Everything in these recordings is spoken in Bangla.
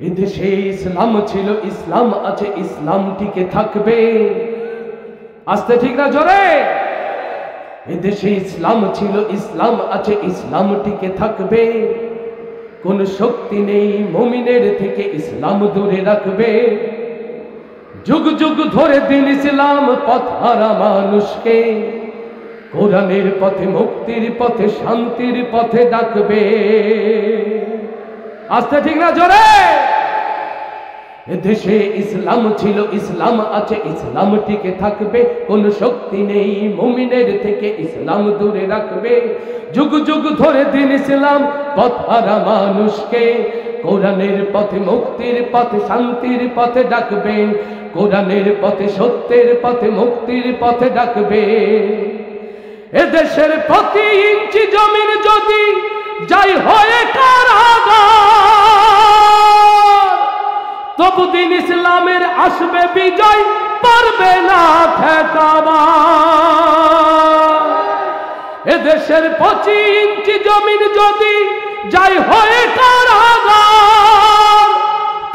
এদেশে ইসলাম ছিল, ইসলাম আছে, ইসলাম টিকে থাকবে। আস্তে ঠিক না জোরে? এদেশে ইসলাম ছিল, ইসলাম আছে, ইসলাম টিকে থাকবে। কোন শক্তি নেই মুমিনের থেকে ইসলাম দূরে রাখবে। যুগ যুগ ধরে দিন ইসলাম পথ হারা মানুষকে কোরআনের পথে, মুক্তির পথে, শান্তির পথে ডাকবে। আস্তে ঠিক না জোরে? এদেশে ইসলাম ছিল, ইসলাম আছে, ইসলাম টিকে থাকবে। কোন শক্তি নেই মুমিনের থেকে ইসলাম দূরে রাখবে। যুগ যুগ ধরে দিন ইসলাম পথ হারা মানুষকে কোরআনের পথে, মুক্তির পথে, শান্তির পথে ডাকবে। কোরআনের পথে, সত্যের পথে, মুক্তির পথে ডাকবে। এদেশের প্রতি ইঞ্চি জমিন যদি যাই হয়ে কারাগার, তবু দিন ইসলামের আসবে বিজয়, পারবে না ঠেকাবার। এদেশের 25 ইঞ্চি জমিন যদি যাই হয়ে কারাগার,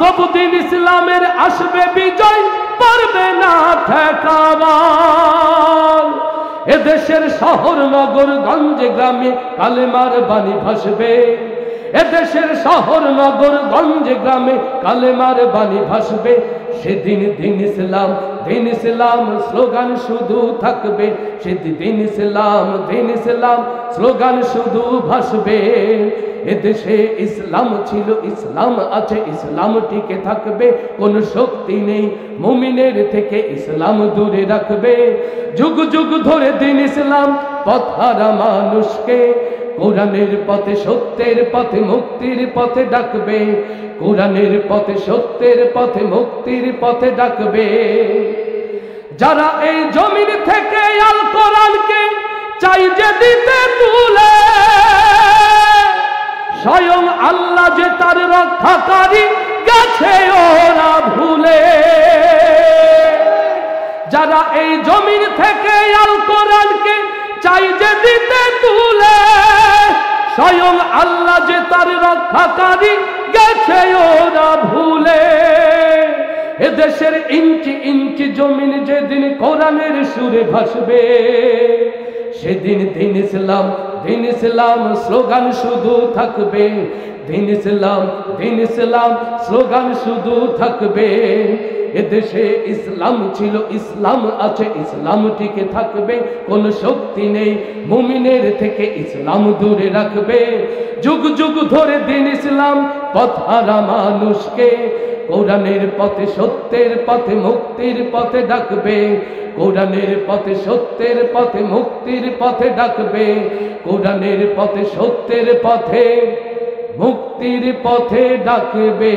তবু দিন ইসলামের আসবে বিজয়, পারবে না ঠেকাবার। এদেশের শহর নগর গঞ্জে গ্রামে কালেমার বাণী ভাসবে। এদেশের শহর নগর গঞ্জে গ্রামে কালেমার বাণী ভাসবে। সেদিন দিন ইসলাম, দিন ইসলাম স্লোগান শুধু থাকবে। সেদিন দিন ইসলাম, দিন ইসলাম স্লোগান শুধু ভাসবে। এদেশে ইসলাম ছিল, ইসলাম আছে, ইসলাম টিকে থাকবে। কোন শক্তি নেই মুমিনের থেকে ইসলাম দূরে রাখবে। যুগ যুগ ধরে দিন ইসলাম পথ হারা মানুষকে কোরআনের পথে, সত্যের পথে, মুক্তির পথে ডাকবে। কোরআনের পথে, সত্যের পথে, মুক্তির পথে ডাকবে। যারা এই জমিন থেকে আল কোরআনকে চাই যে দিতে তুলে, স্বয়ং আল্লাহ যে তার রক্ষাকারী গেছে ওরা ভুলে। যারা এই জমিন থেকে আল কোরআনকে চাই যে দিতে তুলে, স্বয়ং আল্লাহ যে তার রক্ষাকারী গেছে ওরা ভুলে। এদেশের ইঞ্চি ইঞ্চি জমিন যেদিন কোরআনের সুরে ভাসবে, সেদিন দিন ইসলাম, দিন ইসলাম স্লোগান শুধু থাকবে। দিন ইসলাম, দিন ইসলাম স্লোগান শুধু থাকবে। এদেশে ইসলাম ছিল, ইসলাম আছে, ইসলাম টিকে থাকবে। কোন শক্তি নেই মুমিনের থেকে ইসলাম দূরে রাখবে। যুগ যুগ ধরে দিন ইসলাম পথ হারা মানুষকে কোরআনের পথে, সত্যের পথে, মুক্তির পথে ডাকবে। কোরআনের পথে, সত্যের পথে, মুক্তির পথে ডাকবে। কোরআনের পথে, সত্যের পথে, মুক্তির পথে ডাকবে।